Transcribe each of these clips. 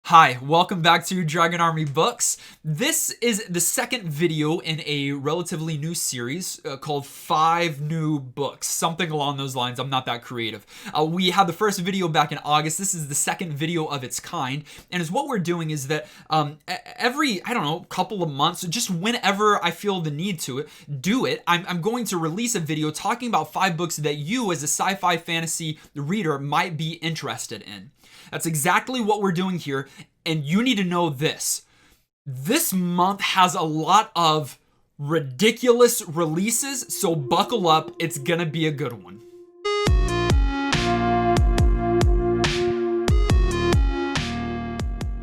Hi, welcome back to Dragon Army Books. This is the second video in a relatively new series called 5 New Books, something along those lines. I'm not that creative. We had the first video back in August. This is the second video of its kind, and what we're doing is that every, couple of months, just whenever I feel the need to do it, I'm going to release a video talking about 5 books that you as a sci-fi fantasy reader might be interested in. That's exactly what we're doing here, and you need to know this. This month has a lot of ridiculous releases, so buckle up, it's gonna be a good one.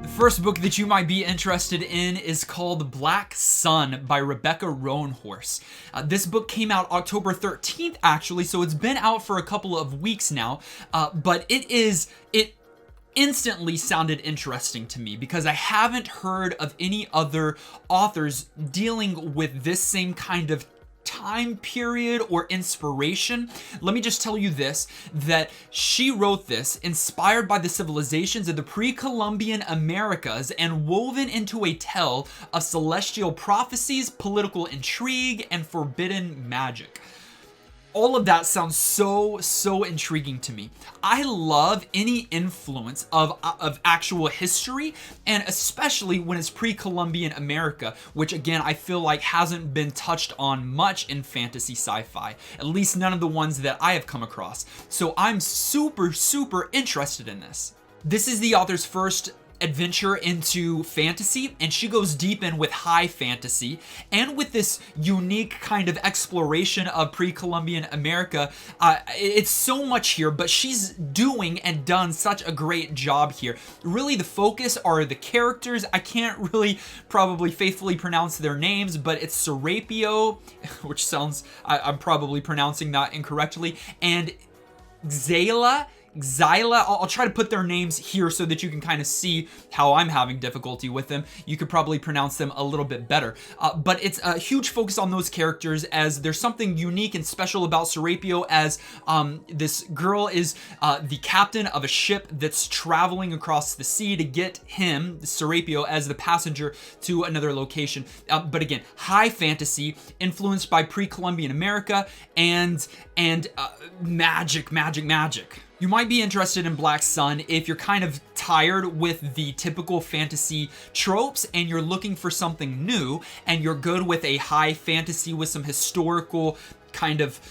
The first book that you might be interested in is called Black Sun by Rebecca Roanhorse. This book came out October 13th, actually, so it's been out for a couple of weeks now, but it instantly sounded interesting to me because I haven't heard of any other authors dealing with this same kind of time period or inspiration. Let me just tell you this, that she wrote this inspired by the civilizations of the pre-Columbian Americas and woven into a tale of celestial prophecies, political intrigue, and forbidden magic. All of that sounds so intriguing to me. I love any influence of actual history, and especially when it's pre-Columbian America, which again, I feel like hasn't been touched on much in fantasy sci-fi, at least none of the ones that I have come across. So I'm super interested in this. This is the author's first adventure into fantasy, and she goes deep in with high fantasy and with this unique kind of exploration of pre-Columbian America. It's so much here, but she's doing and done such a great job here. Really, the focus are the characters. I can't really probably faithfully pronounce their names, but it's Serapio, which sounds, I'm probably pronouncing that incorrectly, and Xayla. I'll try to put their names here so that you can kind of see how I'm having difficulty with them. You could probably pronounce them a little bit better. But it's a huge focus on those characters, as there's something unique and special about Serapio, as this girl is the captain of a ship that's traveling across the sea to get him, Serapio, as the passenger to another location. But again, high fantasy, influenced by pre-Columbian America and magic. You might be interested in Black Sun if you're kind of tired with the typical fantasy tropes and you're looking for something new, and you're good with a high fantasy with some historical kind of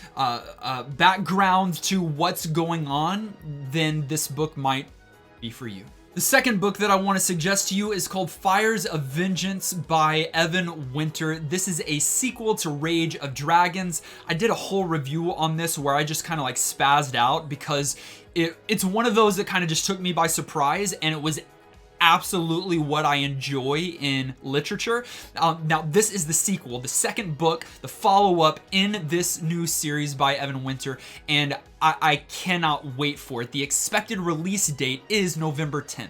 background to what's going on, then this book might be for you. The second book that I want to suggest to you is called Fires of Vengeance by Evan Winter. This is a sequel to Rage of Dragons. I did a whole review on this where I just kind of like spazzed out because it's one of those that kind of just took me by surprise, and it was absolutely what I enjoy in literature. Now, this is the sequel, the second book, the follow-up in this new series by Evan Winter, and I cannot wait for it. The expected release date is November 10th.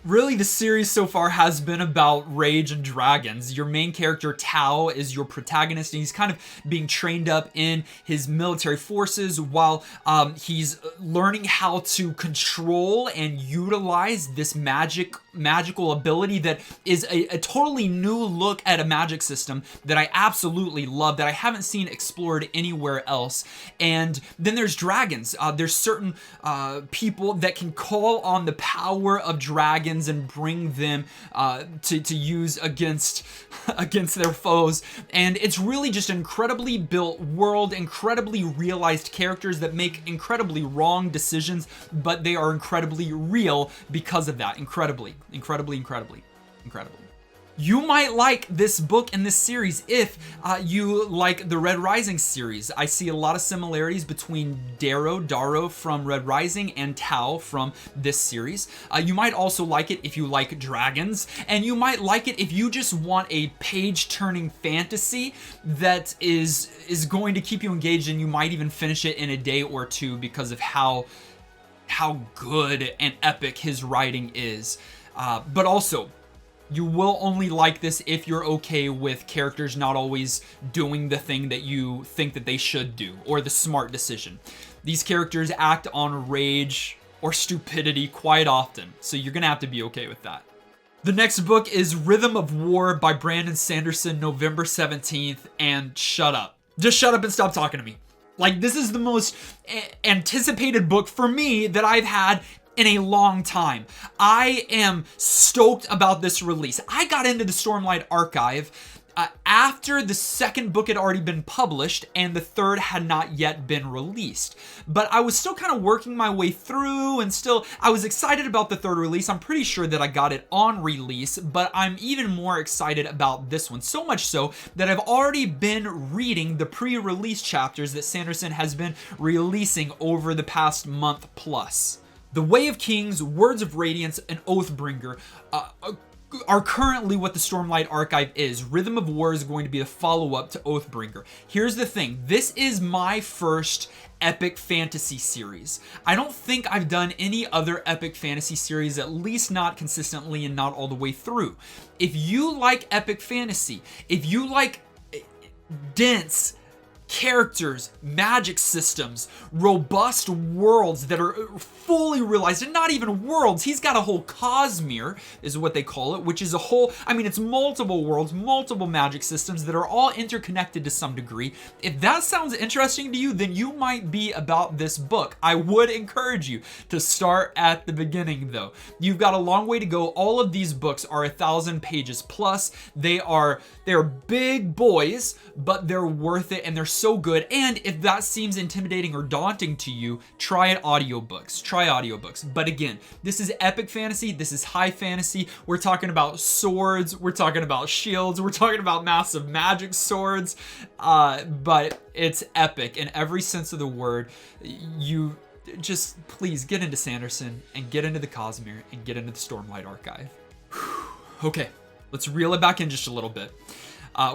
Really, the series so far has been about Rage and Dragons. Your main character, Tao, is your protagonist, and he's kind of being trained up in his military forces while he's learning how to control and utilize this magical ability that is a totally new look at a magic system that I absolutely love, that I haven't seen explored anywhere else. And then there's dragons. There's certain people that can call on the power of dragons and bring them to use against their foes, and it's really just an incredibly built world, incredibly realized characters that make incredibly wrong decisions, but they are incredibly real because of that. Incredibly. You might like this book and this series if you like the Red Rising series. I see a lot of similarities between Darrow from Red Rising and Tao from this series. You might also like it if you like dragons, and you might like it if you just want a page-turning fantasy that is going to keep you engaged, and you might even finish it in a day or two because of how good and epic his writing is. But also, you will only like this if you're okay with characters not always doing the thing that you think that they should do, or the smart decision. These characters act on rage or stupidity quite often, so you're gonna have to be okay with that. The next book is Rhythm of War by Brandon Sanderson, November 17th, and shut up. Just shut up and stop talking to me. Like, this is the most anticipated book for me that I've had in a long time. I am stoked about this release. I got into the Stormlight Archive after the second book had already been published and the third had not yet been released. But I was still kind of working my way through, and still I was excited about the third release. I'm pretty sure that I got it on release, but I'm even more excited about this one. So much so that I've already been reading the pre-release chapters that Sanderson has been releasing over the past month plus. The Way of Kings, Words of Radiance, and Oathbringer are currently what the Stormlight Archive is. Rhythm of War is going to be a follow-up to Oathbringer. Here's the thing. This is my first epic fantasy series. I don't think I've done any other epic fantasy series, at least not consistently and not all the way through. If you like epic fantasy, if you like dense characters, magic systems, robust worlds that are fully realized, and not even worlds. He's got a whole Cosmere, is what they call it, which is a whole, I mean, it's multiple worlds, multiple magic systems that are all interconnected to some degree. If that sounds interesting to you, then you might be about this book. I would encourage you to start at the beginning, though. You've got a long way to go. All of these books are 1,000 pages plus. They're big boys, but they're worth it, and they're so good. And if that seems intimidating or daunting to you, try it audiobooks. Try audiobooks. But again, this is epic fantasy. This is high fantasy. We're talking about swords. We're talking about shields. We're talking about massive magic swords. But it's epic in every sense of the word. You just please get into Sanderson and get into the Cosmere and get into the Stormlight Archive. Okay, let's reel it back in just a little bit.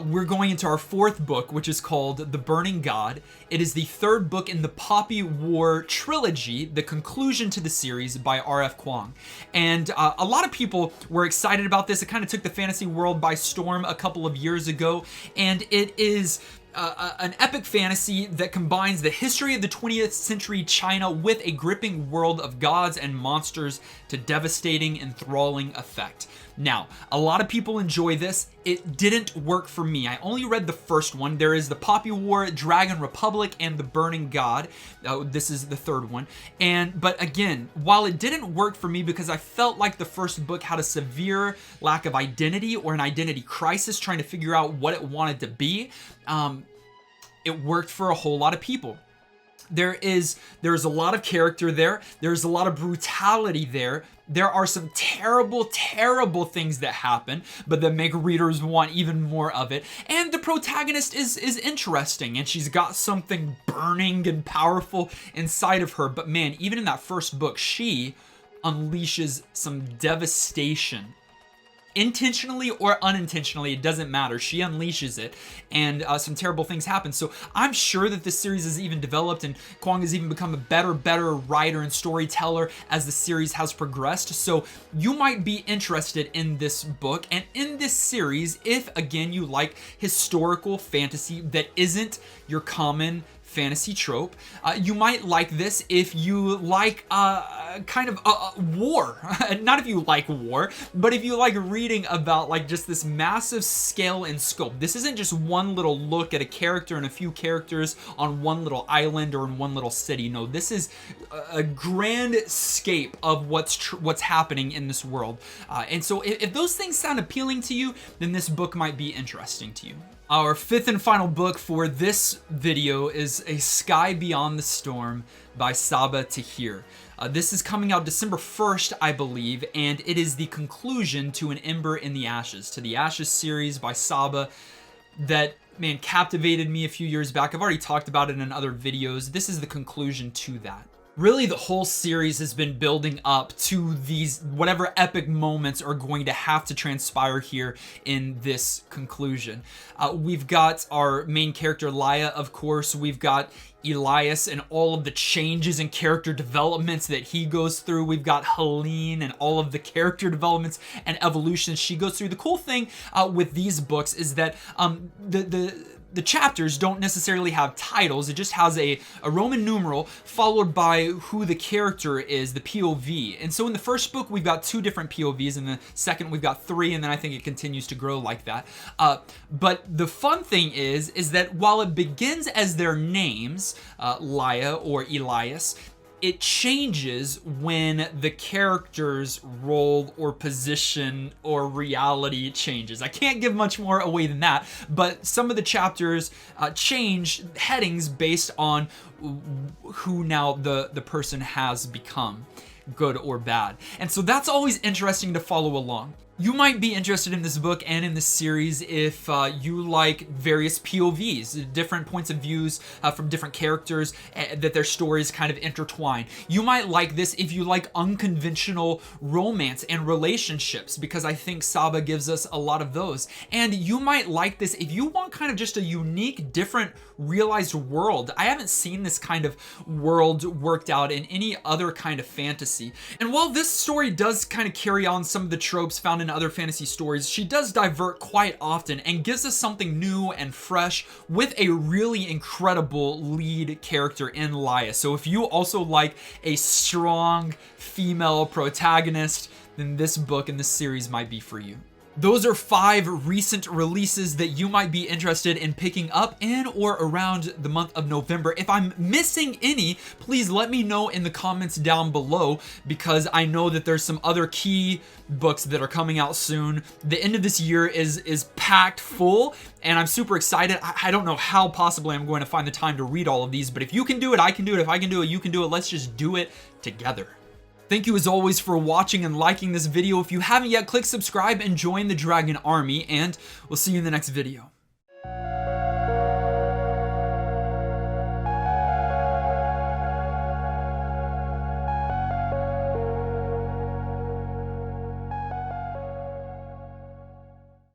We're going into our fourth book, which is called The Burning God. It is the third book in the Poppy War trilogy, the conclusion to the series by R.F. Kuang. And a lot of people were excited about this. It kind of took the fantasy world by storm a couple of years ago, and it is an epic fantasy that combines the history of the 20th century China with a gripping world of gods and monsters to devastating, enthralling effect. Now, a lot of people enjoy this. It didn't work for me. I only read the first one. There is the Poppy War, Dragon Republic, and The Burning God. This is the third one. But again, while it didn't work for me because I felt like the first book had a severe lack of identity or an identity crisis trying to figure out what it wanted to be, it worked for a whole lot of people. There's a lot of character there. There's a lot of brutality there. There are some terrible, terrible things that happen, but that make readers want even more of it. And the protagonist is interesting, and she's got something burning and powerful inside of her. But man, even in that first book, she unleashes some devastation. Intentionally or unintentionally, it doesn't matter. She unleashes it, and some terrible things happen. So I'm sure that this series has even developed, and Kuang has even become a better writer and storyteller as the series has progressed. So you might be interested in this book and in this series if, again, you like historical fantasy that isn't your common fantasy trope. You might like this if you like kind of war. Not if you like war, but if you like reading about like just this massive scale and scope. This isn't just one little look at a character and a few characters on one little island or in one little city. No, this is a grand scape of what's happening in this world. And so if those things sound appealing to you, then this book might be interesting to you. Our fifth and final book for this video is A Sky Beyond the Storm by Saba Tahir. This is coming out December 1st, I believe, and it is the conclusion to An Ember in the Ashes, to the Ashes series by Saba that, man, captivated me a few years back. I've already talked about it in other videos. This is the conclusion to that. Really, the whole series has been building up to these whatever epic moments are going to have to transpire here in this conclusion. We've got our main character, Laia, of course. We've got Elias and all of the changes and character developments that he goes through. We've got Helene and all of the character developments and evolutions she goes through. The cool thing with these books is that the chapters don't necessarily have titles. It just has a Roman numeral followed by who the character is, the POV. And so in the first book, we've got 2 different POVs. In the second, we've got 3, and then I think it continues to grow like that. But the fun thing is that while it begins as their names, Laia or Elias, it changes when the character's role or position or reality changes. I can't give much more away than that, but some of the chapters change headings based on who now the person has become, good or bad. And so that's always interesting to follow along. You might be interested in this book and in this series if you like various POVs, different points of views from different characters, that their stories kind of intertwine. You might like this if you like unconventional romance and relationships, because I think Saba gives us a lot of those. And you might like this if you want kind of just a unique, different, realized world. I haven't seen this kind of world worked out in any other kind of fantasy. And while this story does kind of carry on some of the tropes found in other fantasy stories, she does divert quite often and gives us something new and fresh with a really incredible lead character in Laia. So if you also like a strong female protagonist, then this book and this series might be for you. Those are 5 recent releases that you might be interested in picking up in or around the month of November. If I'm missing any, please let me know in the comments down below, because I know that there's some other key books that are coming out soon. The end of this year is packed full, and I'm super excited. I don't know how possibly I'm going to find the time to read all of these, but if you can do it, I can do it. If I can do it, you can do it. Let's just do it together. Thank you as always for watching and liking this video. If you haven't yet, click subscribe and join the Dragon Army, and we'll see you in the next video.